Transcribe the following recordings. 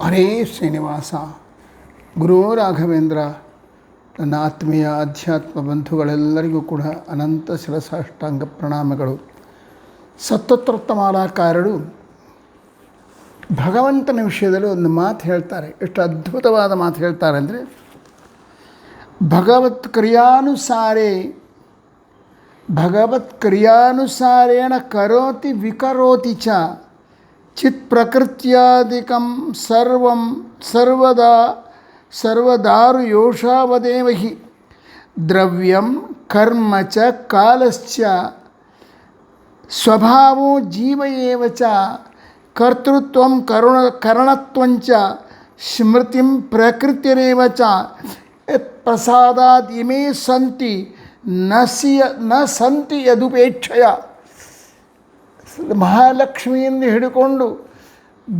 ಹರೇ ಶ್ರೀನಿವಾಸ. ಗುರು ರಾಘವೇಂದ್ರ, ನನ್ನ ಆತ್ಮೀಯ ಅಧ್ಯಾತ್ಮ ಬಂಧುಗಳೆಲ್ಲರಿಗೂ ಕೂಡ ಅನಂತ ಶಿರಸಾಷ್ಟಾಂಗ ಪ್ರಣಾಮಗಳು. ಸತ್ತೋತ್ತರಮಾಲಾಕಾರರು ಭಗವಂತನ ವಿಷಯದಲ್ಲಿ ಒಂದು ಮಾತು ಹೇಳ್ತಾರೆ. ಎಷ್ಟು ಅದ್ಭುತವಾದ ಮಾತು ಹೇಳ್ತಾರೆ ಅಂದರೆ, ಭಗವತ್ ಕ್ರಿಯಾನುಸಾರೇಣ ಕರೋತಿ ವಿಕರೋತಿ ಚ ಚಿತ್ ಪ್ರಕೃತ್ಯಾದಿಕಂ ಸರ್ವದಾರು ಯೋಷಾವದೇವ ಹಿ ದ್ರವ್ಯಂ ಕರ್ಮ ಚ ಕಾಲಶ್ಚ ಸ್ವಭಾವೋ ಜೀವ ಏವ ಚ ಕರ್ತೃತ್ವಂ ಕರಣತ್ವಂಚ ಸ್ಮೃತಿಂ ಪ್ರಕೃತಿರೇವ ಚ ಯತ್ ಪ್ರಸಾದಾದ್ ಇಮೇ ಸಂತಿ ನ ಸಂತಿ ಯದುಪೇಕ್ಷಯ. ಮಹಾಲಕ್ಷ್ಮಿಯಿಂದ ಹಿಡಿಕೊಂಡು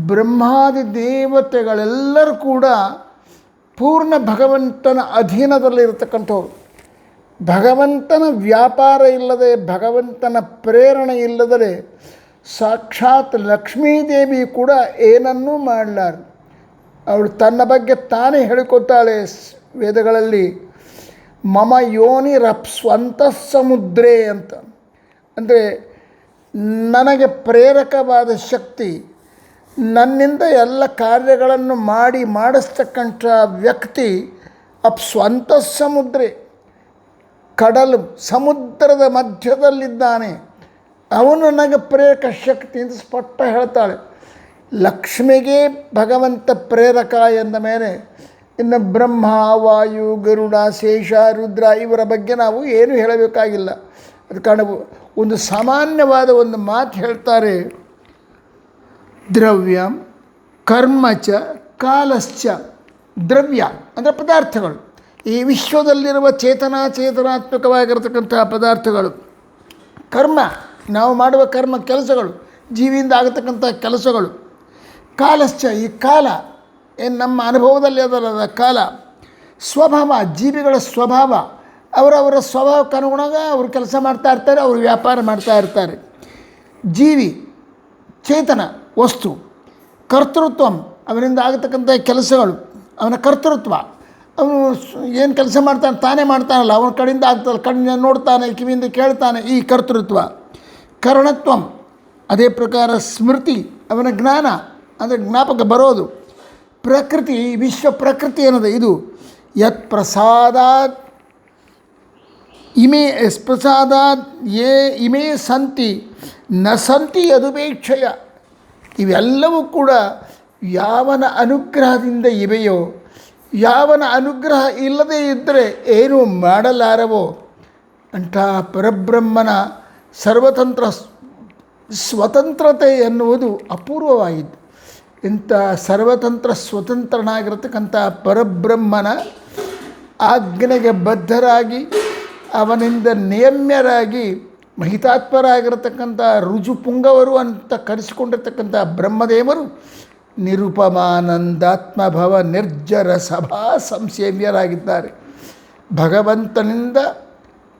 ಬ್ರಹ್ಮಾದಿ ದೇವತೆಗಳೆಲ್ಲರೂ ಕೂಡ ಪೂರ್ಣ ಭಗವಂತನ ಅಧೀನದಲ್ಲಿರತಕ್ಕಂಥವ್ರು. ಭಗವಂತನ ವ್ಯಾಪಾರ ಇಲ್ಲದೆ, ಭಗವಂತನ ಪ್ರೇರಣೆ ಇಲ್ಲದರೆ ಸಾಕ್ಷಾತ್ ಲಕ್ಷ್ಮೀದೇವಿ ಕೂಡ ಏನನ್ನೂ ಮಾಡಲಾರ. ಅವಳು ತನ್ನ ಬಗ್ಗೆ ತಾನೇ ಹೇಳಿಕೊತಾಳೆ ವೇದಗಳಲ್ಲಿ, ಮಮ ಯೋನಿರಪ್ಸ್ವಂತಃ ಸಮುದ್ರೇ ಅಂತ. ಅಂದರೆ ನನಗೆ ಪ್ರೇರಕವಾದ ಶಕ್ತಿ, ನನ್ನಿಂದ ಎಲ್ಲ ಕಾರ್ಯಗಳನ್ನು ಮಾಡಿಸ್ತಕ್ಕಂಥ ವ್ಯಕ್ತಿ ಅಪ್ಸ್ವಂತಃ ಸಮುದ್ರೆ, ಕಡಲು ಸಮುದ್ರದ ಮಧ್ಯದಲ್ಲಿದ್ದಾನೆ, ಅವನು ನನಗೆ ಪ್ರೇರಕ ಶಕ್ತಿ ಅಂತ ಸ್ಪಷ್ಟ ಹೇಳ್ತಾಳೆ. ಲಕ್ಷ್ಮಿಗೆ ಭಗವಂತ ಪ್ರೇರಕ ಎಂದ ಮೇಲೆ ಇನ್ನು ಬ್ರಹ್ಮ, ವಾಯು, ಗರುಡ, ಶೇಷ, ರುದ್ರ ಇವರ ಬಗ್ಗೆ ನಾವು ಏನು ಹೇಳಬೇಕಾಗಿಲ್ಲ. ಅದು ಕಾರಣ ಒಂದು ಸಾಮಾನ್ಯವಾದ ಒಂದು ಮಾತು ಹೇಳ್ತಾರೆ, ದ್ರವ್ಯಂ ಕರ್ಮ ಚ ಕಾಲಶ್ಚ. ದ್ರವ್ಯ ಅಂದರೆ ಪದಾರ್ಥಗಳು, ಈ ವಿಶ್ವದಲ್ಲಿರುವ ಚೇತನಾತ್ಮಕವಾಗಿರತಕ್ಕಂತಹ ಪದಾರ್ಥಗಳು. ಕರ್ಮ ನಾವು ಮಾಡುವ ಕರ್ಮ ಕೆಲಸಗಳು, ಜೀವಿಯಿಂದ ಆಗತಕ್ಕಂಥ ಕೆಲಸಗಳು. ಕಾಲಶ್ಚ ಈ ಕಾಲ ಏನು ನಮ್ಮ ಅನುಭವದಲ್ಲಿ ಅದಲ್ಲದ ಕಾಲ. ಸ್ವಭಾವ ಜೀವಿಗಳ ಸ್ವಭಾವ, ಅವರವರ ಸ್ವಭಾವಕ್ಕೆ ಅನುಗುಣವಾಗಿ ಅವರು ಕೆಲಸ ಮಾಡ್ತಾ ಇರ್ತಾರೆ, ಅವರು ವ್ಯಾಪಾರ ಮಾಡ್ತಾ ಇರ್ತಾರೆ. ಜೀವಿ ಚೇತನ ವಸ್ತು. ಕರ್ತೃತ್ವಂ ಅವನಿಂದ ಆಗತಕ್ಕಂಥ ಕೆಲಸಗಳು, ಅವನ ಕರ್ತೃತ್ವ. ಅವನು ಏನು ಕೆಲಸ ಮಾಡ್ತಾನೆ ತಾನೇ ಮಾಡ್ತಾನಲ್ಲ, ಅವನ ಕಡೆಯಿಂದ ಆಗ್ತದೆ, ಕಣ್ಣಿಂದ ನೋಡ್ತಾನೆ, ಕಿವಿಯಿಂದ ಕೇಳ್ತಾನೆ, ಈ ಕರ್ತೃತ್ವ. ಕರಣತ್ವಂ ಅದೇ ಪ್ರಕಾರ ಸ್ಮೃತಿ ಅವನ ಜ್ಞಾನ, ಅಂದರೆ ಜ್ಞಾಪಕ ಬರೋದು. ಪ್ರಕೃತಿ ವಿಶ್ವ ಪ್ರಕೃತಿ ಅನ್ನೋದು ಇದು. ಯತ್ ಪ್ರಸಾದಾತ್ ಇಮೇ ಸಂತಿ ನ ಸಂತಿ ಯದುಪೇಕ್ಷಯ. ಇವೆಲ್ಲವೂ ಕೂಡ ಯಾವನ ಅನುಗ್ರಹದಿಂದ ಇವೆಯೋ, ಯಾವನ ಅನುಗ್ರಹ ಇಲ್ಲದೇ ಇದ್ದರೆ ಏನೂ ಮಾಡಲಾರವೋ ಅಂಥ ಪರಬ್ರಹ್ಮನ ಸ್ವತಂತ್ರತೆ ಎನ್ನುವುದು ಅಪೂರ್ವವಾಗಿದ್ದು. ಇಂಥ ಸರ್ವತಂತ್ರ ಸ್ವತಂತ್ರನಾಗಿರತಕ್ಕಂಥ ಪರಬ್ರಹ್ಮನ ಆಜ್ಞೆಗೆ ಬದ್ಧರಾಗಿ, ಅವನಿಂದ ನಿಯಮ್ಯರಾಗಿ, ಮಹಿತಾತ್ಮರಾಗಿರತಕ್ಕಂಥ ರುಜುಪುಂಗವರು ಅಂತ ಕರೆಸಿಕೊಂಡಿರ್ತಕ್ಕಂಥ ಬ್ರಹ್ಮದೇವರು ನಿರುಪಮಾನಂದಾತ್ಮಭವ ನಿರ್ಜರ ಸಭಾ ಸಂಸೇವ್ಯರಾಗಿದ್ದಾರೆ. ಭಗವಂತನಿಂದ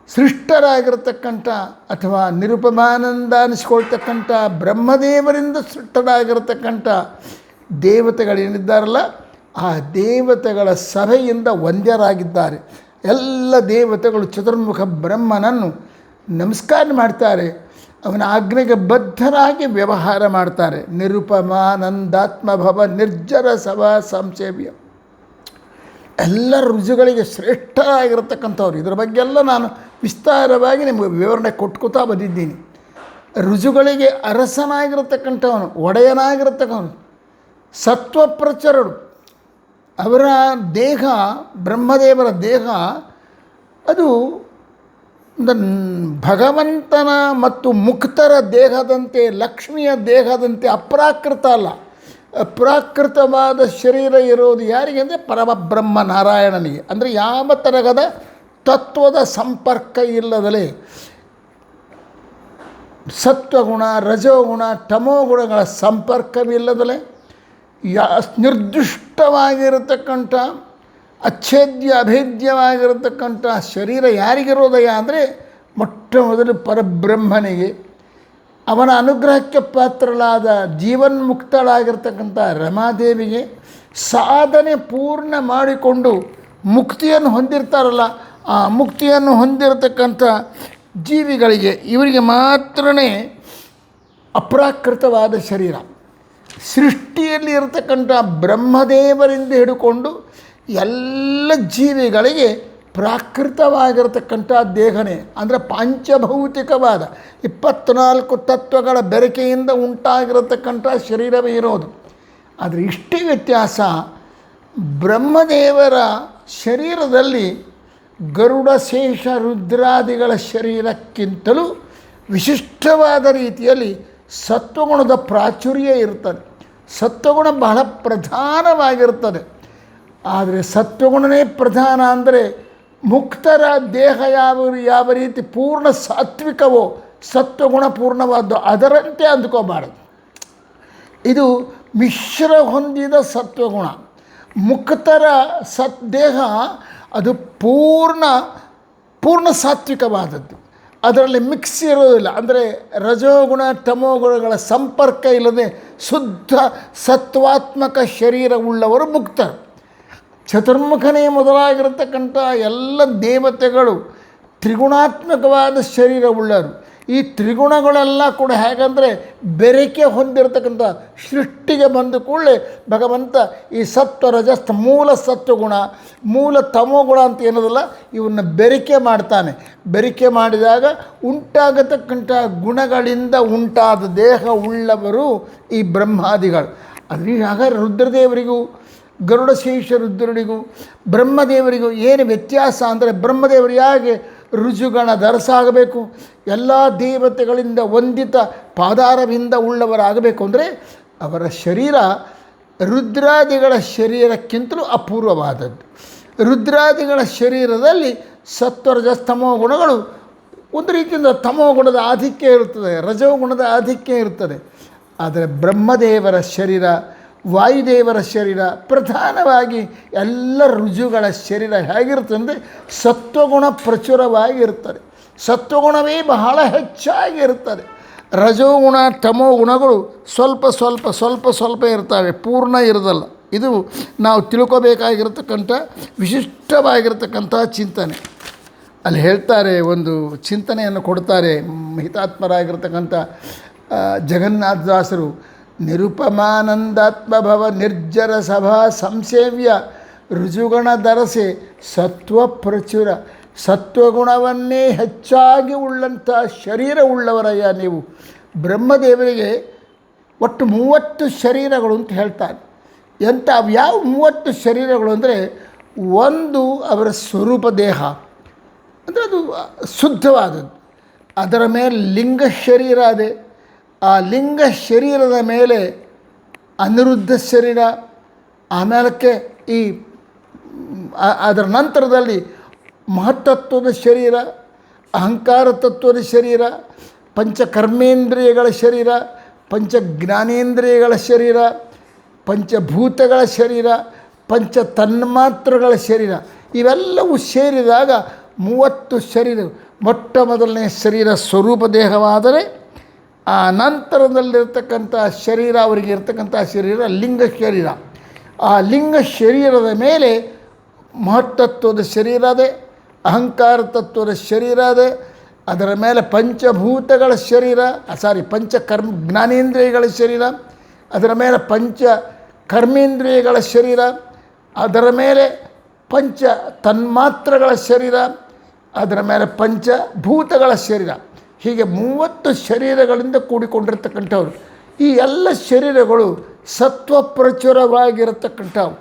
ಸೃಷ್ಟರಾಗಿರತಕ್ಕಂಥ ಅಥವಾ ನಿರುಪಮಾನಂದ ಅನಿಸ್ಕೊಳ್ತಕ್ಕಂಥ ಬ್ರಹ್ಮದೇವರಿಂದ ಸೃಷ್ಟರಾಗಿರತಕ್ಕಂಥ ದೇವತೆಗಳೇನಿದ್ದಾರಲ್ಲ, ಆ ದೇವತೆಗಳ ಸಭೆಯಿಂದ ಒಂದ್ಯರಾಗಿದ್ದಾರೆ. ಎಲ್ಲ ದೇವತೆಗಳು ಚತುರ್ಮುಖ ಬ್ರಹ್ಮನನ್ನು ನಮಸ್ಕಾರ ಮಾಡ್ತಾರೆ, ಅವನ ಆಜ್ಞೆಗೆ ಬದ್ಧರಾಗಿ ವ್ಯವಹಾರ ಮಾಡ್ತಾರೆ. ನಿರುಪಮಾನಂದಾತ್ಮಭವ ನಿರ್ಜರ ಸಭಾ ಸಂಸೇವ್ಯ. ಎಲ್ಲ ರುಜುಗಳಿಗೆ ಶ್ರೇಷ್ಠರಾಗಿರತಕ್ಕಂಥವ್ರು. ಇದರ ಬಗ್ಗೆ ಎಲ್ಲ ನಾನು ವಿಸ್ತಾರವಾಗಿ ನಿಮಗೆ ವಿವರಣೆ ಕೊಟ್ಕೋತಾ ಬಂದಿದ್ದೀನಿ. ರುಜುಗಳಿಗೆ ಅರಸನಾಗಿರತಕ್ಕಂಥವನು, ಒಡೆಯನಾಗಿರತಕ್ಕವನು, ಸತ್ವಪ್ರಚರರು. ಅವರ ದೇಹ, ಬ್ರಹ್ಮದೇವರ ದೇಹ ಅದು ಭಗವಂತನ ಮತ್ತು ಮುಕ್ತರ ದೇಹದಂತೆ, ಲಕ್ಷ್ಮಿಯ ದೇಹದಂತೆ ಅಪ್ರಾಕೃತ ಅಲ್ಲ. ಅಪ್ರಾಕೃತವಾದ ಶರೀರ ಇರೋದು ಯಾರಿಗೆ ಅಂದರೆ ಪರಮಬ್ರಹ್ಮ ನಾರಾಯಣನಿಗೆ. ಅಂದರೆ ಯಾವ ತರಹದ ತತ್ವದ ಸಂಪರ್ಕ ಇಲ್ಲದಲೇ, ಸತ್ವಗುಣ, ರಜೋಗುಣ, ತಮೋಗುಣಗಳ ಸಂಪರ್ಕವಿಲ್ಲದಲೇ ನಿರ್ದಿಷ್ಟವಾಗಿರತಕ್ಕಂಥ ಅಚ್ಛೇದ್ಯ ಅಭೇದ್ಯವಾಗಿರತಕ್ಕಂಥ ಶರೀರ ಯಾರಿಗಿರೋದಯ್ಯ ಅಂದರೆ ಮೊಟ್ಟ ಮೊದಲು ಪರಬ್ರಹ್ಮನಿಗೆ. ಅವನ ಅನುಗ್ರಹಕ್ಕೆ ಪಾತ್ರಳಾದ ಜೀವನ್ಮುಕ್ತಳಾಗಿರ್ತಕ್ಕಂಥ ರಮಾದೇವಿಗೆ ಸಾಧನೆ ಪೂರ್ಣ ಮಾಡಿಕೊಂಡು ಮುಕ್ತಿಯನ್ನು ಹೊಂದಿರ್ತಾರಲ್ಲ, ಆ ಮುಕ್ತಿಯನ್ನು ಹೊಂದಿರತಕ್ಕಂಥ ಜೀವಿಗಳಿಗೆ ಇವರಿಗೆ ಮಾತ್ರನೇ ಅಪ್ರಾಕೃತವಾದ ಶರೀರ. ಸೃಷ್ಟಿಯಲ್ಲಿ ಇರತಕ್ಕಂಥ ಬ್ರಹ್ಮದೇವರಿಂದ ಹಿಡ್ಕೊಂಡು ಎಲ್ಲ ಜೀವಿಗಳಿಗೆ ಪ್ರಾಕೃತವಾಗಿರತಕ್ಕಂಥ ದೇಹನೇ, ಅಂದರೆ ಪಾಂಚಭೌತಿಕವಾದ 24 ತತ್ವಗಳ ಬೆರಕೆಯಿಂದ ಉಂಟಾಗಿರತಕ್ಕಂಥ ಶರೀರವೇ ಇರೋದು. ಆದರೆ ಇಷ್ಟೇ ವ್ಯತ್ಯಾಸ, ಬ್ರಹ್ಮದೇವರ ಶರೀರದಲ್ಲಿ ಗರುಡ ಶೇಷ ರುದ್ರಾದಿಗಳ ಶರೀರಕ್ಕಿಂತಲೂ ವಿಶಿಷ್ಟವಾದ ರೀತಿಯಲ್ಲಿ ಸತ್ವಗುಣದ ಪ್ರಾಚುರ್ಯ ಇರ್ತದೆ. ಸತ್ವಗುಣ ಬಹಳ ಪ್ರಧಾನವಾಗಿರ್ತದೆ. ಆದರೆ ಸತ್ವಗುಣನೇ ಪ್ರಧಾನ ಅಂದರೆ ಮುಕ್ತರ ದೇಹ ಯಾವ ರೀತಿ ಪೂರ್ಣ ಸಾತ್ವಿಕವೋ ಸತ್ವಗುಣ ಪೂರ್ಣವಾದ್ದು ಅದರಂತೆ ಅಂದ್ಕೋಬಾರದು. ಇದು ಮಿಶ್ರ ಹೊಂದಿದ ಸತ್ವಗುಣ. ಮುಕ್ತರ ದೇಹ ಅದು ಪೂರ್ಣ ಸಾತ್ವಿಕವಾದದ್ದು. ಅದರಲ್ಲಿ ಮಿಕ್ಸ್ ಇರೋದಿಲ್ಲ. ಅಂದರೆ ರಜೋಗುಣ ತಮೋಗುಣಗಳ ಸಂಪರ್ಕ ಇಲ್ಲದೆ ಶುದ್ಧ ಸತ್ವಾತ್ಮಕ ಶರೀರವುಳ್ಳವರು ಮುಕ್ತರು. ಚತುರ್ಮುಖನೇ ಮೊದಲಾಗಿರತಕ್ಕಂಥ ಎಲ್ಲ ದೇವತೆಗಳು ತ್ರಿಗುಣಾತ್ಮಕವಾದ ಶರೀರವುಳ್ಳರು. ಈ ತ್ರಿಗುಣಗಳೆಲ್ಲ ಕೂಡ ಹೇಗಂದರೆ ಬೆರಕೆ ಹೊಂದಿರತಕ್ಕಂಥ ಸೃಷ್ಟಿಗೆ ಬಂದ ಕೂಡಲೇ ಭಗವಂತ ಈ ಸತ್ವ ರಜಸ್ಥ ಮೂಲ ಸತ್ವಗುಣ ಮೂಲ ತಮೋಗುಣ ಅಂತ ಏನದಲ್ಲ ಇವನ್ನು ಬೆರಕೆ ಮಾಡ್ತಾನೆ. ಬೆರಕೆ ಮಾಡಿದಾಗ ಉಂಟಾಗತಕ್ಕಂಥ ಗುಣಗಳಿಂದ ಉಂಟಾದ ದೇಹ ಉಳ್ಳವರು ಈ ಬ್ರಹ್ಮಾದಿಗಳು. ಅದ್ರ ಹಾಗಾದ್ರೆ ರುದ್ರದೇವರಿಗೂ ಗರುಡಶೇಷ ರುದ್ರನಿಗೂ ಬ್ರಹ್ಮದೇವರಿಗೂ ಏನು ವ್ಯತ್ಯಾಸ ಅಂದರೆ, ಬ್ರಹ್ಮದೇವರು ಹೇಗೆ ರುಜುಗಣ ಧರಿಸಾಗಬೇಕು, ಎಲ್ಲ ದೇವತೆಗಳಿಂದ ವಂದಿತ ಪಾದಾರವಿಂದ ಉಳ್ಳವರಾಗಬೇಕು ಅಂದರೆ ಅವರ ಶರೀರ ರುದ್ರಾದಿಗಳ ಶರೀರಕ್ಕಿಂತಲೂ ಅಪೂರ್ವವಾದದ್ದು. ರುದ್ರಾದಿಗಳ ಶರೀರದಲ್ಲಿ ಸತ್ವರಜಸ್ತಮೋ ಗುಣಗಳು ಒಂದು ರೀತಿಯಿಂದ ತಮೋ ಗುಣದ ಆಧಿಕ್ಯ ಇರುತ್ತದೆ, ರಜೋಗುಣದ ಆಧಿಕ್ಯ ಇರುತ್ತದೆ. ಆದರೆ ಬ್ರಹ್ಮದೇವರ ಶರೀರ, ವಾಯುದೇವರ ಶರೀರ, ಪ್ರಧಾನವಾಗಿ ಎಲ್ಲ ರುಜುಗಳ ಶರೀರ ಹೇಗಿರ್ತದೆ ಅಂದರೆ ಸತ್ವಗುಣ ಪ್ರಚುರವಾಗಿರ್ತದೆ. ಸತ್ವಗುಣವೇ ಬಹಳ ಹೆಚ್ಚಾಗಿರ್ತದೆ. ರಜೋಗುಣ ತಮೋ ಗುಣಗಳು ಸ್ವಲ್ಪ ಇರ್ತವೆ, ಪೂರ್ಣ ಇರೋದಲ್ಲ. ಇದು ನಾವು ತಿಳ್ಕೋಬೇಕಾಗಿರ್ತಕ್ಕಂಥ ವಿಶಿಷ್ಟವಾಗಿರ್ತಕ್ಕಂಥ ಚಿಂತನೆ. ಅಲ್ಲಿ ಹೇಳ್ತಾರೆ, ಒಂದು ಚಿಂತನೆಯನ್ನು ಕೊಡ್ತಾರೆ ಹಿತಾತ್ಮರಾಗಿರ್ತಕ್ಕಂಥ ಜಗನ್ನಾಥದಾಸರು. ನಿರುಪಮಾನಂದಾತ್ಮಭವ ನಿರ್ಜರ ಸಭಾ ಸಂಸೇವ್ಯ ರುಜುಗಣ ಧರಸೆ ಸತ್ವ ಪ್ರಚುರ. ಸತ್ವಗುಣವನ್ನೇ ಹೆಚ್ಚಾಗಿ ಉಳ್ಳಂಥ ಶರೀರ ಉಳ್ಳವರಯ್ಯ ನೀವು. ಬ್ರಹ್ಮದೇವರಿಗೆ ಒಟ್ಟು 30 ಶರೀರಗಳು ಅಂತ ಹೇಳ್ತಾರೆ. ಎಂಥ ಯಾವ 30 ಶರೀರಗಳು ಅಂದರೆ, ಒಂದು ಅವರ ಸ್ವರೂಪ ದೇಹ ಅಂದರೆ ಅದು ಶುದ್ಧವಾದದ್ದು. ಅದರ ಮೇಲೆ ಲಿಂಗ ಶರೀರ ಅದೇ. ಆ ಲಿಂಗ ಶರೀರದ ಮೇಲೆ ಅನಿರುದ್ಧ ಶರೀರ, ಆಮೇಲಕ್ಕೆ ಈ ಅದರ ನಂತರದಲ್ಲಿ ಮಹತ್ತತ್ವದ ಶರೀರ, ಅಹಂಕಾರ ತತ್ವದ ಶರೀರ, ಪಂಚಕರ್ಮೇಂದ್ರಿಯಗಳ ಶರೀರ, ಪಂಚಜ್ಞಾನೇಂದ್ರಿಯಗಳ ಶರೀರ, ಪಂಚಭೂತಗಳ ಶರೀರ, ಪಂಚ ತನ್ಮಾತ್ರಗಳ ಶರೀರ, ಇವೆಲ್ಲವೂ ಸೇರಿದಾಗ 30 ಶರೀರ. ಮೊಟ್ಟ ಮೊದಲನೇ ಶರೀರ ಸ್ವರೂಪ ದೇಹವಾದರೆ, ಆ ನಂತರದಲ್ಲಿರ್ತಕ್ಕಂಥ ಶರೀರ ಅವರಿಗೆ ಇರ್ತಕ್ಕಂಥ ಶರೀರ ಲಿಂಗ ಶರೀರ. ಆ ಲಿಂಗ ಶರೀರದ ಮೇಲೆ ಮಹತ್ತತ್ವದ ಶರೀರ ಅದೇ, ಅಹಂಕಾರ ತತ್ವದ ಶರೀರ ಅದೇ, ಅದರ ಮೇಲೆ ಪಂಚಭೂತಗಳ ಶರೀರ, ಜ್ಞಾನೇಂದ್ರಿಯಗಳ ಶರೀರ, ಅದರ ಮೇಲೆ ಪಂಚ ಕರ್ಮೇಂದ್ರಿಯಗಳ ಶರೀರ, ಅದರ ಮೇಲೆ ಪಂಚ ತನ್ಮಾತ್ರಗಳ ಶರೀರ, ಅದರ ಮೇಲೆ ಪಂಚಭೂತಗಳ ಶರೀರ. ಹೀಗೆ 30 ಶರೀರಗಳಿಂದ ಕೂಡಿಕೊಂಡಿರ್ತಕ್ಕಂಥವ್ರು. ಈ ಎಲ್ಲ ಶರೀರಗಳು ಸತ್ವ ಪ್ರಚುರವಾಗಿರತಕ್ಕಂಥವು.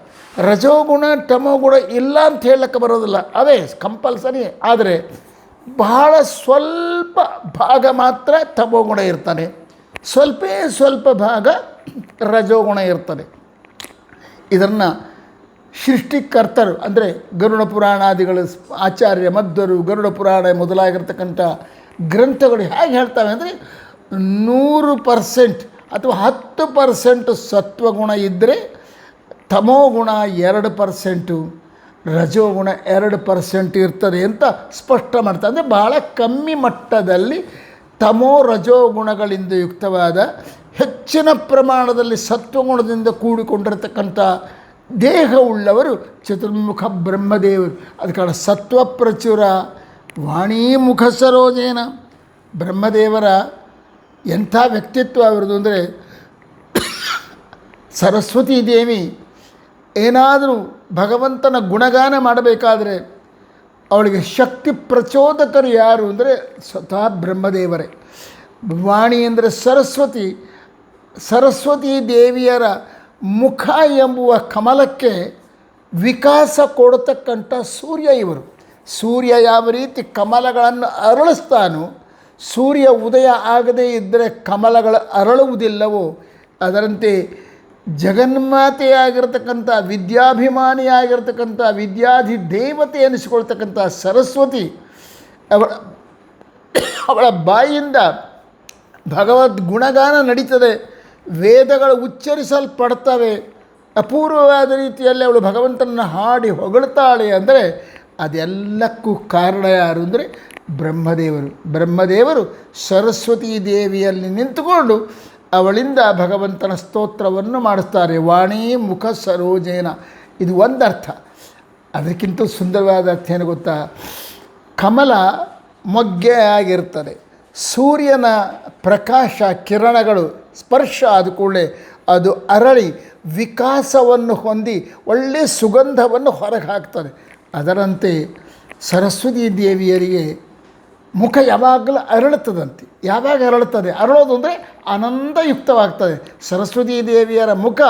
ರಜೋಗುಣ ತಮೋಗುಣ ಇಲ್ಲ ಅಂತ ಹೇಳಕ್ಕೆ ಬರೋದಿಲ್ಲ, ಅವೇ ಕಂಪಲ್ಸರಿ. ಆದರೆ ಬಹಳ ಸ್ವಲ್ಪ ಭಾಗ ಮಾತ್ರ ತಮೋಗುಣ ಇರ್ತಾನೆ, ಸ್ವಲ್ಪ ಭಾಗ ರಜೋಗುಣ ಇರ್ತದೆ. ಇದನ್ನು ಸೃಷ್ಟಿಕರ್ತರು ಅಂದರೆ ಗರುಡ ಪುರಾಣಾದಿಗಳು, ಆಚಾರ್ಯ ಮಧ್ವರು, ಗರುಡ ಪುರಾಣ ಮೊದಲಾಗಿರ್ತಕ್ಕಂಥ ಗ್ರಂಥಗಳು ಹೇಗೆ ಹೇಳ್ತವೆ ಅಂದರೆ, 100% ಅಥವಾ 10% ಸತ್ವಗುಣ ಇದ್ದರೆ ತಮೋಗುಣ 2%, ರಜೋಗುಣ 2% ಇರ್ತದೆ ಅಂತ ಸ್ಪಷ್ಟ ಮಾಡ್ತಾರೆ. ಅಂದರೆ ಭಾಳ ಕಮ್ಮಿ ಮಟ್ಟದಲ್ಲಿ ತಮೋ ರಜೋ ಗುಣಗಳಿಂದ ಯುಕ್ತವಾದ ಹೆಚ್ಚಿನ ಪ್ರಮಾಣದಲ್ಲಿ ಸತ್ವಗುಣದಿಂದ ಕೂಡಿಕೊಂಡಿರತಕ್ಕಂಥ ದೇಹವುಳ್ಳವರು ಚತುರ್ಮುಖ ಬ್ರಹ್ಮದೇವರು. ಅದ ಕಾರಣ ಸತ್ವ ಪ್ರಚುರ ವಾಣೀ ಮುಖ ಸರೋಜೇನ. ಬ್ರಹ್ಮದೇವರ ಎಂಥ ವ್ಯಕ್ತಿತ್ವ ಅವರದು ಅಂದರೆ, ಸರಸ್ವತೀ ದೇವಿ ಏನಾದರೂ ಭಗವಂತನ ಗುಣಗಾನ ಮಾಡಬೇಕಾದ್ರೆ ಅವಳಿಗೆ ಶಕ್ತಿ ಪ್ರಚೋದಕರು ಯಾರು ಅಂದರೆ ಸ್ವತಃ ಬ್ರಹ್ಮದೇವರೇ. ವಾಣಿ ಅಂದರೆ ಸರಸ್ವತಿ. ಸರಸ್ವತೀ ದೇವಿಯರ ಮುಖ ಎಂಬುವ ಕಮಲಕ್ಕೆ ವಿಕಾಸ ಕೊಡತಕ್ಕಂಥ ಸೂರ್ಯ ಇವರು. ಸೂರ್ಯ ಯಾವ ರೀತಿ ಕಮಲಗಳನ್ನು ಅರಳಿಸ್ತಾನೋ, ಸೂರ್ಯ ಉದಯ ಆಗದೇ ಇದ್ದರೆ ಕಮಲಗಳು ಅರಳುವುದಿಲ್ಲವೋ, ಅದರಂತೆ ಜಗನ್ಮಾತೆಯಾಗಿರ್ತಕ್ಕಂಥ ವಿದ್ಯಾಭಿಮಾನಿಯಾಗಿರ್ತಕ್ಕಂಥ ವಿದ್ಯಾಧಿ ದೇವತೆ ಎನಿಸಿಕೊಳ್ತಕ್ಕಂಥ ಸರಸ್ವತಿ ಅವಳ ಬಾಯಿಂದ ಭಗವದ್ ಗುಣಗಾನ ನಡೀತದೆ, ವೇದಗಳು ಉಚ್ಚರಿಸಲ್ಪಡ್ತವೆ, ಅಪೂರ್ವವಾದ ರೀತಿಯಲ್ಲಿ ಅವಳು ಭಗವಂತನನ್ನು ಹಾಡಿ ಹೊಗಳ್ತಾಳೆ. ಅಂದರೆ ಅದೆಲ್ಲಕ್ಕೂ ಕಾರಣ ಯಾರು ಅಂದರೆ ಬ್ರಹ್ಮದೇವರು. ಬ್ರಹ್ಮದೇವರು ಸರಸ್ವತೀ ದೇವಿಯಲ್ಲಿ ನಿಂತುಕೊಂಡು ಅವಳಿಂದ ಭಗವಂತನ ಸ್ತೋತ್ರವನ್ನು ಮಾಡಿಸ್ತಾರೆ. ವಾಣಿ ಮುಖ ಸರೋಜೇನ. ಇದು ಒಂದರ್ಥ. ಅದಕ್ಕಿಂತ ಸುಂದರವಾದ ಅರ್ಥ ಏನು ಗೊತ್ತಾ? ಕಮಲ ಮೊಗ್ಗೆ ಆಗಿರ್ತದೆ. ಸೂರ್ಯನ ಪ್ರಕಾಶ ಕಿರಣಗಳು ಸ್ಪರ್ಶ ಆದ ಕೂಡಲೇ ಅದು ಅರಳಿ ವಿಕಾಸವನ್ನು ಹೊಂದಿ ಒಳ್ಳೆಯ ಸುಗಂಧವನ್ನು ಹೊರಗೆ ಹಾಕ್ತದೆ. ಅದರಂತೆ ಸರಸ್ವತೀ ದೇವಿಯರಿಗೆ ಮುಖ ಯಾವಾಗಲೂ ಅರಳುತ್ತದಂತೆ. ಯಾವಾಗ ಅರಳುತ್ತದೆ? ಅರಳೋದು ಅಂದರೆ ಆನಂದಯುಕ್ತವಾಗ್ತದೆ. ಸರಸ್ವತೀ ದೇವಿಯರ ಮುಖ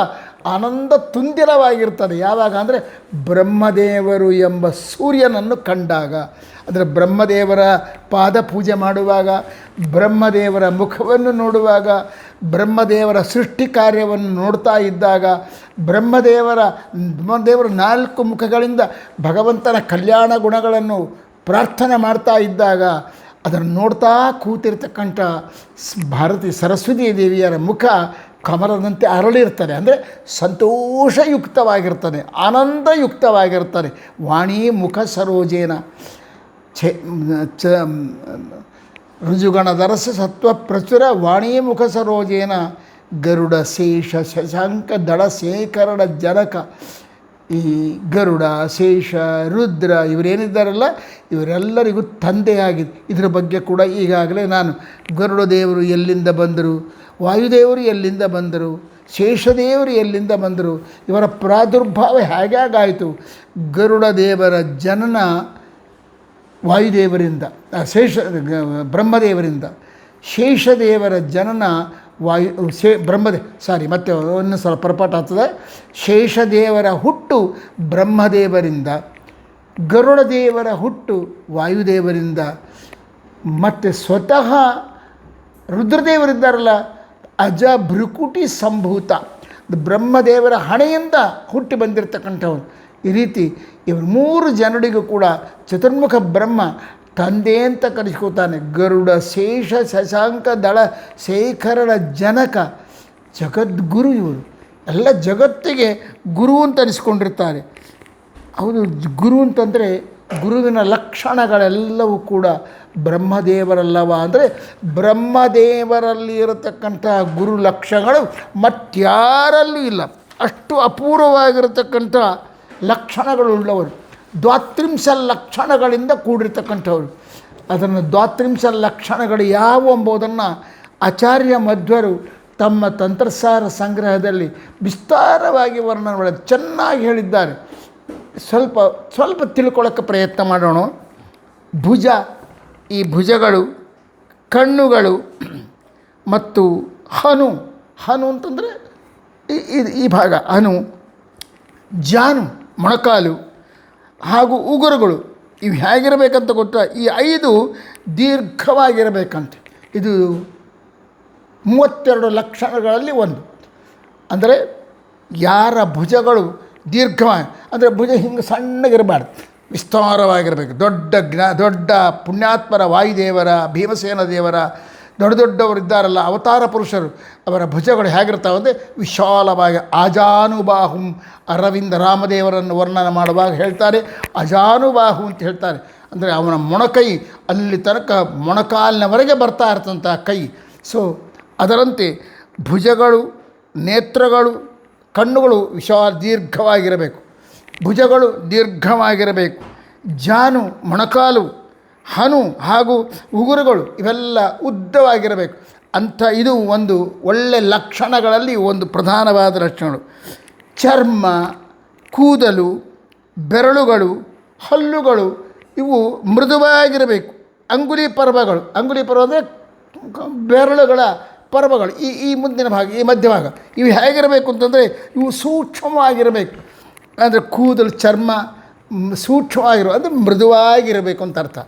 ಆನಂದ ತುಂದಿರವಾಗಿರ್ತದೆ. ಯಾವಾಗ ಅಂದರೆ ಬ್ರಹ್ಮದೇವರು ಎಂಬ ಸೂರ್ಯನನ್ನು ಕಂಡಾಗ, ಅಂದರೆ ಬ್ರಹ್ಮದೇವರ ಪಾದ ಪೂಜೆ ಮಾಡುವಾಗ, ಬ್ರಹ್ಮದೇವರ ಮುಖವನ್ನು ನೋಡುವಾಗ, ಬ್ರಹ್ಮದೇವರ ಸೃಷ್ಟಿ ಕಾರ್ಯವನ್ನು ನೋಡ್ತಾ ಇದ್ದಾಗ, ಬ್ರಹ್ಮದೇವರ 4 ಮುಖಗಳಿಂದ ಭಗವಂತನ ಕಲ್ಯಾಣ ಗುಣಗಳನ್ನು ಪ್ರಾರ್ಥನೆ ಮಾಡ್ತಾ ಇದ್ದಾಗ ಅದನ್ನು ನೋಡ್ತಾ ಕೂತಿರ್ತಕ್ಕಂಥ ಭಾರತೀ ಸರಸ್ವತೀ ದೇವಿಯರ ಮುಖ ಕಮಲದಂತೆ ಅರಳಿರ್ತದೆ. ಅಂದರೆ ಸಂತೋಷಯುಕ್ತವಾಗಿರ್ತದೆ, ಆನಂದಯುಕ್ತವಾಗಿರ್ತದೆ. ವಾಣಿ ಮುಖ ಸರೋಜೇನ ಋಜುಗಣದರಸ ಸತ್ವ ಪ್ರಚುರ ವಾಣಿ ಮುಖ ಸರೋಜೇನ ಗರುಡ ಶೇಷ ಶಶಾಂಕ ದಳ ಶೇಖರಣ ಜನಕ. ಈ ಗರುಡ, ಶೇಷ, ರುದ್ರ ಇವರೇನಿದ್ದಾರಲ್ಲ ಇವರೆಲ್ಲರಿಗೂ ತಂದೆಯಾಗಿದೆ. ಇದರ ಬಗ್ಗೆ ಕೂಡ ಈಗಾಗಲೇ ನಾನು ಗರುಡ ದೇವರು ಎಲ್ಲಿಂದ ಬಂದರು, ವಾಯುದೇವರು ಎಲ್ಲಿಂದ ಬಂದರು, ಶೇಷದೇವರು ಎಲ್ಲಿಂದ ಬಂದರು, ಇವರ ಪ್ರಾದುರ್ಭಾವ ಹೇಗಾಗಾಯಿತು. ಗರುಡ ದೇವರ ಜನನ ವಾಯುದೇವರಿಂದ, ಬ್ರಹ್ಮದೇವರಿಂದ. ಶೇಷದೇವರ ಜನನ ಮತ್ತೆ ಒಂದು ಸಲ ಪರಪಾಠ ಆಗ್ತದೆ. ಶೇಷದೇವರ ಹುಟ್ಟು ಬ್ರಹ್ಮದೇವರಿಂದ, ಗರುಡದೇವರ ಹುಟ್ಟು ವಾಯುದೇವರಿಂದ, ಮತ್ತು ಸ್ವತಃ ರುದ್ರದೇವರಿದ್ದಾರಲ್ಲ ಅಜ ಭೃಕುಟಿ ಸಂಭೂತ, ಬ್ರಹ್ಮದೇವರ ಹಣೆಯಿಂದ ಹುಟ್ಟಿ ಬಂದಿರತಕ್ಕಂಥವ್ರು. ಈ ರೀತಿ ಇವರು 3 ಜನರಿಗೂ ಕೂಡ ಚತುರ್ಮುಖ ಬ್ರಹ್ಮ ತಂದೆ ಅಂತ ಕರೆಸ್ಕೋತಾನೆ. ಗರುಡ, ಶೇಷ, ಶಶಾಂಕ ದಳ ಶೇಖರಣ ಜನಕ, ಜಗದ್ಗುರು. ಇವರು ಎಲ್ಲ ಜಗತ್ತಿಗೆ ಗುರು ಅಂತ ಅನಿಸ್ಕೊಂಡಿರ್ತಾರೆ. ಹೌದು, ಗುರು ಅಂತಂದರೆ ಗುರುವಿನ ಲಕ್ಷಣಗಳೆಲ್ಲವೂ ಕೂಡ ಬ್ರಹ್ಮದೇವರಲ್ಲವ ಅಂದರೆ ಬ್ರಹ್ಮದೇವರಲ್ಲಿ ಇರತಕ್ಕಂಥ ಗುರು ಲಕ್ಷಣಗಳು ಮತ್ಯಾರಲ್ಲೂ ಇಲ್ಲ. ಅಷ್ಟು ಅಪೂರ್ವವಾಗಿರತಕ್ಕಂಥ ಲಕ್ಷಣಗಳುಳ್ಳವರು. 33 ಲಕ್ಷಣಗಳಿಂದ ಕೂಡಿರ್ತಕ್ಕಂಥವ್ರು. ಅದನ್ನು 33 ಲಕ್ಷಣಗಳು ಯಾವುವು ಎಂಬುದನ್ನು ಆಚಾರ್ಯ ಮಧ್ವರು ತಮ್ಮ ತಂತ್ರಸಾರ ಸಂಗ್ರಹದಲ್ಲಿ ವಿಸ್ತಾರವಾಗಿ ವರ್ಣನೆ ಮಾಡಿ ಚೆನ್ನಾಗಿ ಹೇಳಿದ್ದಾರೆ. ಸ್ವಲ್ಪ ತಿಳ್ಕೊಳ್ಳೋಕ್ಕೆ ಪ್ರಯತ್ನ ಮಾಡೋಣ. ಭುಜ, ಈ ಭುಜಗಳು, ಕಣ್ಣುಗಳು ಮತ್ತು ಹನು ಅಂತಂದರೆ ಈ ಭಾಗ ಹನು, ಜಾನು ಮೊಣಕಾಲು ಹಾಗೂ ಉಗುರುಗಳು. ಇವು ಹೇಗಿರಬೇಕಂತ ಗೊತ್ತಾ? ಈ 5 ದೀರ್ಘವಾಗಿರಬೇಕಂತೆ. ಇದು 32 ಲಕ್ಷಣಗಳಲ್ಲಿ ಒಂದು. ಅಂದರೆ ಯಾರ ಭುಜಗಳು ದೀರ್ಘವಾಗಿ, ಅಂದರೆ ಭುಜ ಹಿಂಗೆ ಸಣ್ಣಗಿರಬಾರ್ದು, ವಿಸ್ತಾರವಾಗಿರಬೇಕು. ದೊಡ್ಡ ಪುಣ್ಯಾತ್ಮರ ವಾಯುದೇವರ, ಭೀಮಸೇನ ದೇವರ, ದೊಡ್ಡ ದೊಡ್ಡವರು ಇದ್ದಾರಲ್ಲ ಅವತಾರ ಪುರುಷರು, ಅವರ ಭುಜಗಳು ಹೇಗಿರ್ತಾವೆ ಅಂದರೆ ವಿಶಾಲವಾಗಿ ಆಜಾನುಬಾಹುಂ. ಅರವಿಂದ ರಾಮದೇವರನ್ನು ವರ್ಣನೆ ಮಾಡುವಾಗ ಹೇಳ್ತಾರೆ ಅಜಾನುಬಾಹು ಅಂತ ಹೇಳ್ತಾರೆ. ಅಂದರೆ ಅವನ ಮೊಣಕೈ ಅಲ್ಲಿ ತನಕ ಮೊಣಕಾಲಿನವರೆಗೆ ಬರ್ತಾ ಇರ್ತಂಥ ಕೈ. ಸೊ ಅದರಂತೆ ಭುಜಗಳು, ನೇತ್ರಗಳು, ಕಣ್ಣುಗಳು ದೀರ್ಘವಾಗಿರಬೇಕು, ಭುಜಗಳು ದೀರ್ಘವಾಗಿರಬೇಕು, ಜಾನು ಮೊಣಕಾಲು, ಹನು ಹಾಗೂ ಉಗುರುಗಳು ಇವೆಲ್ಲ ಉದ್ದವಾಗಿರಬೇಕು ಅಂತ. ಇದು ಒಂದು ಒಳ್ಳೆಯ ಲಕ್ಷಣಗಳಲ್ಲಿ ಒಂದು ಪ್ರಧಾನವಾದ ಲಕ್ಷಣಗಳು. ಚರ್ಮ, ಕೂದಲು, ಬೆರಳುಗಳು, ಹಲ್ಲುಗಳು ಇವು ಮೃದುವಾಗಿರಬೇಕು. ಅಂಗುಲಿ ಪರ್ವಗಳು ಅಂದರೆ ಬೆರಳುಗಳ ಪರ್ವಗಳು, ಈ ಮುಂದಿನ ಭಾಗ, ಈ ಮಧ್ಯಭಾಗ ಇವು ಹೇಗಿರಬೇಕು ಅಂತಂದರೆ ಇವು ಸೂಕ್ಷ್ಮವಾಗಿರಬೇಕು. ಅಂದರೆ ಕೂದಲು, ಚರ್ಮ ಅಂದರೆ ಮೃದುವಾಗಿರಬೇಕು ಅಂತ ಅರ್ಥ.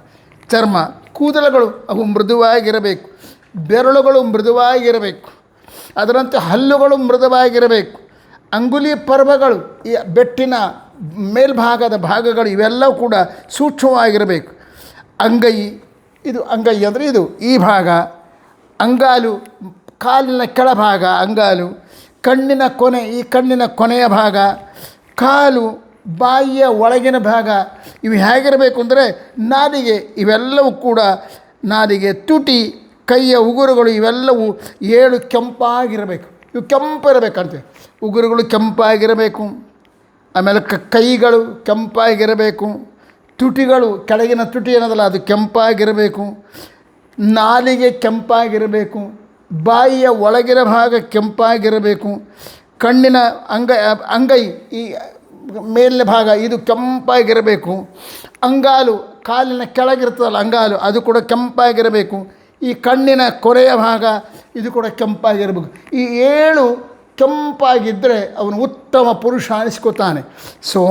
ಚರ್ಮ, ಕೂದಲುಗಳು ಅವು ಮೃದುವಾಗಿರಬೇಕು, ಬೆರಳುಗಳು ಮೃದುವಾಗಿರಬೇಕು, ಅದರಂತೆ ಹಲ್ಲುಗಳು ಮೃದುವಾಗಿರಬೇಕು, ಅಂಗುಲಿ ಪರ್ವಗಳು, ಈ ಬೆಟ್ಟಿನ ಮೇಲ್ಭಾಗದ ಭಾಗಗಳು ಇವೆಲ್ಲವೂ ಕೂಡ ಸೂಕ್ಷ್ಮವಾಗಿರಬೇಕು. ಅಂಗೈ, ಇದು ಅಂಗೈ ಅಂದರೆ ಇದು ಈ ಭಾಗ, ಅಂಗಾಲು ಕಾಲಿನ ಕೆಳಭಾಗ ಅಂಗಾಲು, ಕಣ್ಣಿನ ಕೊನೆ ಈ ಕಣ್ಣಿನ ಕೊನೆಯ ಭಾಗ, ಕಾಲು ಬಾಯಿಯ ಒಳಗಿನ ಭಾಗ ಇವು ಹೇಗಿರಬೇಕು ಅಂದರೆ ನಾಲಿಗೆ ಇವೆಲ್ಲವೂ ಕೂಡ ನಾಲಿಗೆ, ತುಟಿ, ಕೈಯ ಉಗುರುಗಳು ಇವೆಲ್ಲವೂ 7 ಕೆಂಪಾಗಿರಬೇಕು. ಇವು ಕೆಂಪಿರಬೇಕಂತೆ. ಉಗುರುಗಳು ಕೆಂಪಾಗಿರಬೇಕು, ಆಮೇಲೆ ಕೈಗಳು ಕೆಂಪಾಗಿರಬೇಕು, ತುಟಿಗಳು ಕೆಳಗಿನ ತುಟಿ ಏನದಲ್ಲ ಅದು ಕೆಂಪಾಗಿರಬೇಕು, ನಾಲಿಗೆ ಕೆಂಪಾಗಿರಬೇಕು, ಬಾಯಿಯ ಒಳಗಿನ ಭಾಗ ಕೆಂಪಾಗಿರಬೇಕು, ಕಣ್ಣಿನ ಅಂಗೈ ಈ ಮೇಲಿನ ಭಾಗ ಇದು ಕೆಂಪಾಗಿರಬೇಕು, ಅಂಗಾಲು ಕಾಲಿನ ಕೆಳಗಿರ್ತದಲ್ಲ ಅಂಗಾಲು ಅದು ಕೂಡ ಕೆಂಪಾಗಿರಬೇಕು, ಈ ಕಣ್ಣಿನ ಕೊರೆಯ ಭಾಗ ಇದು ಕೂಡ ಕೆಂಪಾಗಿರಬೇಕು. ಈ 7 ಕೆಂಪಾಗಿದ್ದರೆ ಅವನು ಉತ್ತಮ ಪುರುಷ ಅನಿಸ್ಕೋತಾನೆ. ಸೊ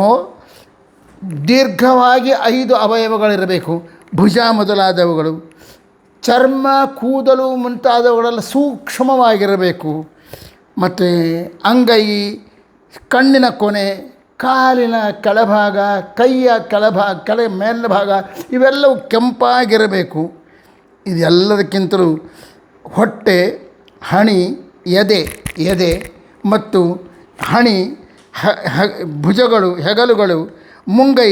ದೀರ್ಘವಾಗಿ 5 ಅವಯವಗಳಿರಬೇಕು. ಭುಜ ಮೊದಲಾದವುಗಳು, ಚರ್ಮ, ಕೂದಲು ಮುಂತಾದವುಗಳೆಲ್ಲ ಸೂಕ್ಷ್ಮವಾಗಿರಬೇಕು. ಮತ್ತು ಅಂಗೈ, ಕಣ್ಣಿನ ಕೊನೆ, ಕಾಲಿನ ಕೆಳಭಾಗ, ಕೈಯ ಮೇಲಿನ ಭಾಗ ಇವೆಲ್ಲವೂ ಕೆಂಪಾಗಿರಬೇಕು. ಇದೆಲ್ಲದಕ್ಕಿಂತಲೂ ಹೊಟ್ಟೆ, ಹಣಿ, ಎದೆ ಮತ್ತು ಹಣಿ, ಭುಜಗಳು, ಹೆಗಲುಗಳು, ಮುಂಗೈ,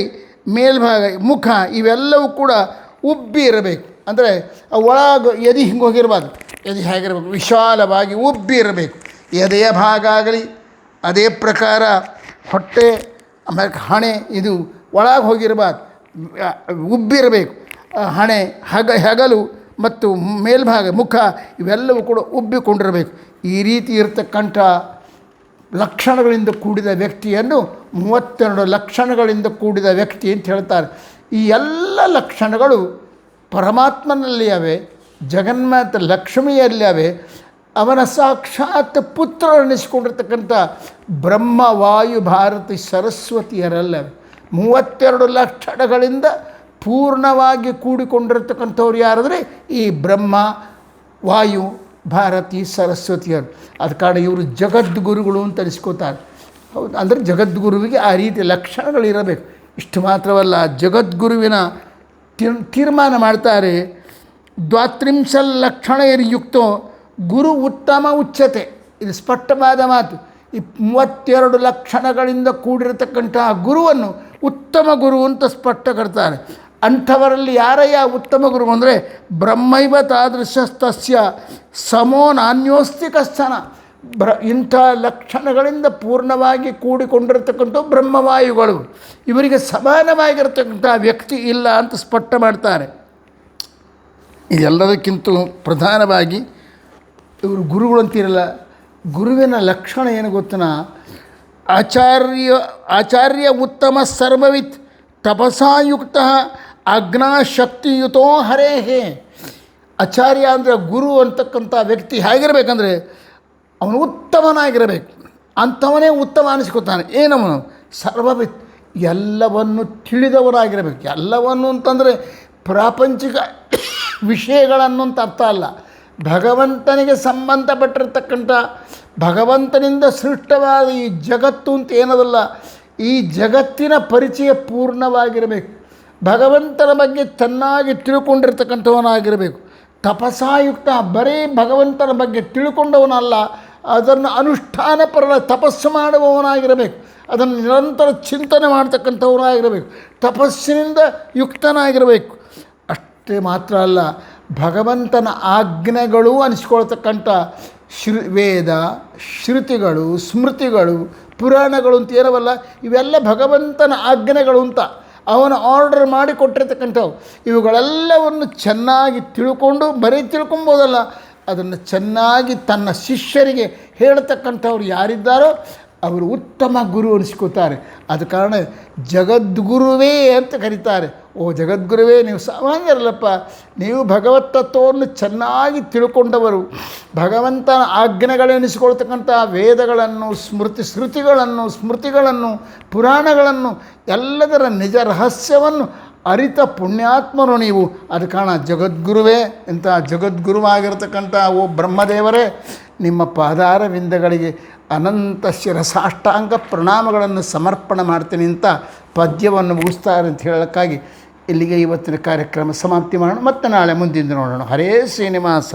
ಮೇಲ್ಭಾಗ, ಮುಖ ಇವೆಲ್ಲವೂ ಕೂಡ ಉಬ್ಬಿ ಇರಬೇಕು. ಅಂದರೆ ಎದೆ ಹಿಂಗೆ ಹೋಗಿರಬಾರ್ದು. ಎದೆ ಹೇಗಿರಬೇಕು? ವಿಶಾಲವಾಗಿ ಉಬ್ಬಿ ಇರಬೇಕು. ಎದೆಯ ಭಾಗ ಆಗಲಿ, ಅದೇ ಪ್ರಕಾರ ಹೊಟ್ಟೆ ಆಮೇಲೆ ಹಣೆ ಇದು ಒಳಗೆ ಹೋಗಿರಬಾರ್ದು, ಉಬ್ಬಿರಬೇಕು. ಹಣೆ, ಹೆಗಲು ಮತ್ತು ಮೇಲ್ಭಾಗ, ಮುಖ ಇವೆಲ್ಲವೂ ಕೂಡ ಉಬ್ಬಿಕೊಂಡಿರಬೇಕು. ಈ ರೀತಿ ಇರತಕ್ಕಂಥ ಲಕ್ಷಣಗಳಿಂದ ಕೂಡಿದ ವ್ಯಕ್ತಿಯನ್ನು 32 ಲಕ್ಷಣಗಳಿಂದ ಕೂಡಿದ ವ್ಯಕ್ತಿ ಅಂತ ಹೇಳ್ತಾರೆ. ಈ ಎಲ್ಲ ಲಕ್ಷಣಗಳು ಪರಮಾತ್ಮನಲ್ಲಿ ಅವೆ, ಜಗನ್ಮಾತೆ ಲಕ್ಷ್ಮಿಯಲ್ಲಿ ಅವೆ. ಅವನ ಸಾಕ್ಷಾತ್ ಪುತ್ರ ಅನ್ನಿಸ್ಕೊಂಡಿರ್ತಕ್ಕಂಥ ಬ್ರಹ್ಮ, ವಾಯು, ಭಾರತಿ, ಸರಸ್ವತಿಯರಲ್ಲವೆ 32 ಲಕ್ಷಣಗಳಿಂದ ಪೂರ್ಣವಾಗಿ ಕೂಡಿಕೊಂಡಿರ್ತಕ್ಕಂಥವ್ರು ಯಾರಾದರೆ ಈ ಬ್ರಹ್ಮ, ವಾಯು, ಭಾರತಿ, ಸರಸ್ವತಿಯರು. ಅದ ಕಾರಣ ಇವರು ಜಗದ್ಗುರುಗಳು ಅಂತ ಅನಿಸ್ಕೋತಾರೆ. ಹೌದು, ಅಂದರೆ ಜಗದ್ಗುರುವಿಗೆ ಆ ರೀತಿ ಲಕ್ಷಣಗಳಿರಬೇಕು. ಇಷ್ಟು ಮಾತ್ರವಲ್ಲ, ಜಗದ್ಗುರುವಿನ ತೀರ್ಮಾನ ಮಾಡ್ತಾರೆ, 32 ಲಕ್ಷಣೈರ್ಯುಕ್ತೋ ಗುರು ಉತ್ತಮ ಉಚ್ಯತೆ. ಇದು ಸ್ಪಷ್ಟವಾದ ಮಾತು. ಈ 32 ಲಕ್ಷಣಗಳಿಂದ ಕೂಡಿರತಕ್ಕಂತಹ ಗುರುವನ್ನು ಉತ್ತಮ ಗುರು ಅಂತ ಸ್ಪಷ್ಟ ಕರ್ತಾರೆ. ಅಂಥವರಲ್ಲಿ ಯಾರಯ್ಯ ಉತ್ತಮ ಗುರು ಅಂದರೆ ಬ್ರಹ್ಮೈವ ತಾದೃಶಸ್ತಸ್ಯ ಸಮೋ ನಾನ್ಯೋಸ್ತಿ ಕಶ್ಚನ. ಇಂಥ ಲಕ್ಷಣಗಳಿಂದ ಪೂರ್ಣವಾಗಿ ಕೂಡಿಕೊಂಡಿರ್ತಕ್ಕಂಥ ಬ್ರಹ್ಮವಾಯುಗಳು, ಇವರಿಗೆ ಸಮಾನವಾಗಿರ್ತಕ್ಕಂಥ ವ್ಯಕ್ತಿ ಇಲ್ಲ ಅಂತ ಸ್ಪಷ್ಟ ಮಾಡ್ತಾರೆ. ಇದೆಲ್ಲದಕ್ಕಿಂತ ಪ್ರಧಾನವಾಗಿ ಇವರು ಗುರುಗಳು ಅಂತಿರಲ್ಲ, ಗುರುವಿನ ಲಕ್ಷಣ ಏನು ಗೊತ್ತನಾ? ಆಚಾರ್ಯ ಉತ್ತಮ ಸರ್ವವಿತ್ ತಪಸಾಯುಕ್ತ ಅಗ್ನಾಶಕ್ತಿಯುತೋ ಹರೇಹೇ. ಆಚಾರ್ಯ ಅಂದರೆ ಗುರು ಅಂತಕ್ಕಂಥ ವ್ಯಕ್ತಿ ಹೇಗಿರಬೇಕಂದ್ರೆ ಅವನು ಉತ್ತಮನಾಗಿರಬೇಕು. ಅಂಥವನೇ ಉತ್ತಮ ಅನಿಸ್ಕೊತಾನೆ. ಏನವನು? ಸರ್ವವಿತ್, ಎಲ್ಲವನ್ನು ತಿಳಿದವನಾಗಿರಬೇಕು. ಎಲ್ಲವನ್ನು ಅಂತಂದರೆ ಪ್ರಾಪಂಚಿಕ ವಿಷಯಗಳನ್ನು ಅಂತ ಅರ್ಥ ಅಲ್ಲ. ಭಗವಂತನಿಗೆ ಸಂಬಂಧಪಟ್ಟಿರ್ತಕ್ಕಂಥ ಭಗವಂತನಿಂದ ಸೃಷ್ಟವಾದ ಈ ಜಗತ್ತು ಅಂತ ಏನದಲ್ಲ, ಈ ಜಗತ್ತಿನ ಪರಿಚಯ ಪೂರ್ಣವಾಗಿರಬೇಕು. ಭಗವಂತನ ಬಗ್ಗೆ ಚೆನ್ನಾಗಿ ತಿಳ್ಕೊಂಡಿರ್ತಕ್ಕಂಥವನಾಗಿರಬೇಕು. ತಪಸಾಯುಕ್ತ, ಬರೀ ಭಗವಂತನ ಬಗ್ಗೆ ತಿಳ್ಕೊಂಡವನಲ್ಲ, ಅದನ್ನು ಅನುಷ್ಠಾನಪರ ತಪಸ್ಸು ಮಾಡುವವನಾಗಿರಬೇಕು. ಅದನ್ನು ನಿರಂತರ ಚಿಂತನೆ ಮಾಡ್ತಕ್ಕಂಥವನಾಗಿರಬೇಕು. ತಪಸ್ಸಿನಿಂದ ಯುಕ್ತನಾಗಿರಬೇಕು. ಅಷ್ಟೇ ಮಾತ್ರ ಅಲ್ಲ, ಭಗವಂತನ ಆಜ್ಞೆಗಳು ಅನಿಸ್ಕೊಳ್ತಕ್ಕಂಥ ವೇದ, ಶ್ರುತಿಗಳು, ಸ್ಮೃತಿಗಳು, ಪುರಾಣಗಳು ಅಂತ ಏನವಲ್ಲ, ಇವೆಲ್ಲ ಭಗವಂತನ ಆಜ್ಞೆಗಳು ಅಂತ ಅವನು ಆರ್ಡರ್ ಮಾಡಿ ಕೊಟ್ಟಿರ್ತಕ್ಕಂಥವು. ಇವುಗಳೆಲ್ಲವನ್ನು ಚೆನ್ನಾಗಿ ತಿಳ್ಕೊಂಡು, ಬರೀ ತಿಳ್ಕೊಬೋದಲ್ಲ, ಅದನ್ನು ಚೆನ್ನಾಗಿ ತನ್ನ ಶಿಷ್ಯರಿಗೆ ಹೇಳ್ತಕ್ಕಂಥವ್ರು ಯಾರಿದ್ದಾರೋ ಅವರು ಉತ್ತಮ ಗುರು ಅನಿಸ್ಕೋತಾರೆ. ಆದ ಕಾರಣ ಜಗದ್ಗುರುವೇ ಅಂತ ಕರೀತಾರೆ. ಓ ಜಗದ್ಗುರುವೇ, ನೀವು ಸಾಮಾನ್ಯರಲ್ಲಪ್ಪ, ನೀವು ಭಗವತ್ ತತ್ವವನ್ನು ಚೆನ್ನಾಗಿ ತಿಳ್ಕೊಂಡವರು. ಭಗವಂತನ ಆಜ್ಞೆಗಳೆನಿಸಿಕೊಳ್ತಕ್ಕಂಥ ವೇದಗಳನ್ನು, ಸ್ಮೃತಿಗಳನ್ನು, ಪುರಾಣಗಳನ್ನು, ಎಲ್ಲದರ ನಿಜ ರಹಸ್ಯವನ್ನು ಅರಿತ ಪುಣ್ಯಾತ್ಮರು ನೀವು. ಅದು ಕಾರಣ ಜಗದ್ಗುರುವೇ, ಇಂಥ ಜಗದ್ಗುರುವಾಗಿರ್ತಕ್ಕಂಥ ಓ ಬ್ರಹ್ಮದೇವರೇ, ನಿಮ್ಮ ಪಾದಾರವಿಂದಗಳಿಗೆ ಅನಂತ ಶಿರಸಾಷ್ಟಾಂಗ ಪ್ರಣಾಮಗಳನ್ನು ಸಮರ್ಪಣೆ ಮಾಡ್ತೀನಿ ಅಂತ ಪದ್ಯವನ್ನು ಮುಗಿಸ್ತಾರೆ ಅಂತ ಹೇಳೋಕ್ಕಾಗಿ ಇಲ್ಲಿಗೆ ಇವತ್ತಿನ ಕಾರ್ಯಕ್ರಮ ಸಮಾಪ್ತಿ ಮಾಡೋಣ. ಮತ್ತೆ ನಾಳೆ ಮುಂದಿನ ನೋಡೋಣ. ಹರೇ ಶ್ರೀನಿವಾಸ.